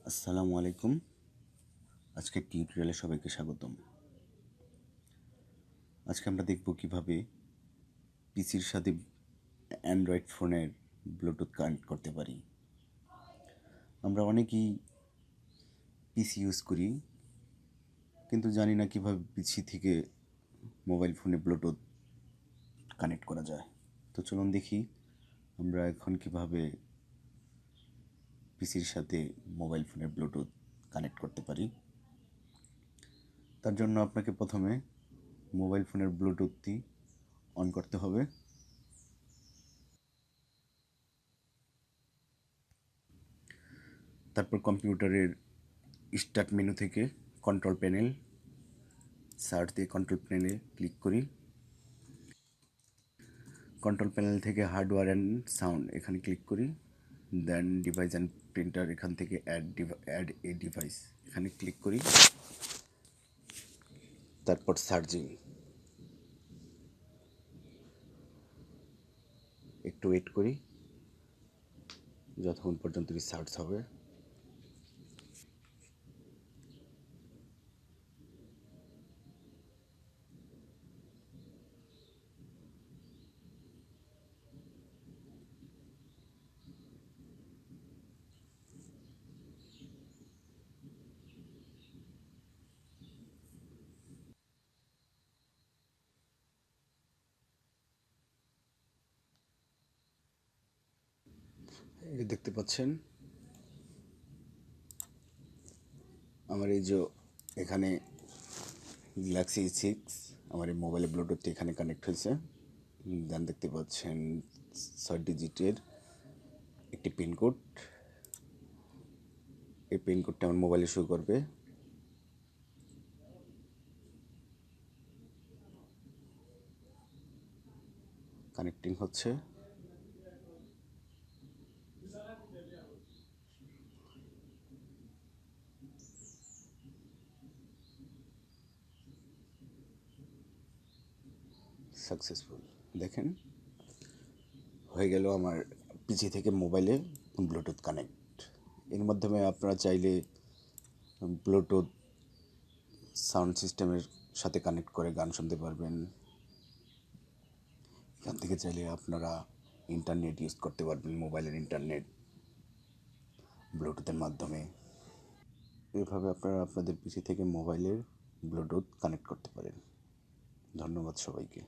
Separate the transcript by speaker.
Speaker 1: আসসালামু আলাইকুম। আজকের টিউটোরিয়ালে সবাইকে স্বাগতম। আজকে আমরা দেখব কিভাবে পিসির সাথে অ্যান্ড্রয়েড ফোনের ব্লুটুথ কানেক্ট করতে পারি। আমরা অনেকেই পিসি ইউজ করি, কিন্তু জানি না কিভাবে পিসি থেকে মোবাইল ফোনে ব্লুটুথ কানেক্ট করা যায়। তো চলুন দেখি আমরা এখন কিভাবে পিসির সাথে মোবাইল ফোনের ব্লুটুথ কানেক্ট করতে পারি। তার জন্য আপনাকে প্রথমে মোবাইল ফোনের ব্লুটুথটি অন করতে হবে। তারপর কম্পিউটারের স্টার্ট মেনু থেকে কন্ট্রোল প্যানেল সার্চ দিয়ে কন্ট্রোল প্যানেলে ক্লিক করি। কন্ট্রোল প্যানেল থেকে হার্ডওয়্যার অ্যান্ড সাউন্ড এখানে ক্লিক করি। দেন ডিভাইস অ্যান্ড প্রিন্টার এখান থেকে অ্যাড এ ডিভাইস এখানে ক্লিক করি। তারপর সার্চিং, একটু ওয়েট করি যতক্ষণ পর্যন্ত সার্চ হবে। এই দেখতে পাচ্ছেন আমার এই যে এখানে গ্যালাক্সি 6 আমার এই মোবাইলে ব্লুটুথটি এখানে কানেক্ট হয়েছে। দেন দেখতে পাচ্ছেন 6 ডিজিটের একটি পিনকোড। এই পিনকোডটা আমার মোবাইলে শো করবে। কানেক্টিং হচ্ছে। সাকসেসফুল, দেখেন হয়ে গেল আমার পিসি থেকে মোবাইলে ব্লুটুথ কানেক্ট। এর মাধ্যমে আপনারা চাইলে ব্লুটুথ সাউন্ড সিস্টেমের সাথে কানেক্ট করে গান শুনতে পারবেন। এখান থেকে চাইলে আপনারা ইন্টারনেট ইউজ করতে পারবেন, মোবাইলের ইন্টারনেট ব্লুটুথের মাধ্যমে। এইভাবে আপনারা আপনাদের পিসি থেকে মোবাইলের ব্লুটুথ কানেক্ট করতে পারেন। ধন্যবাদ সবাইকে।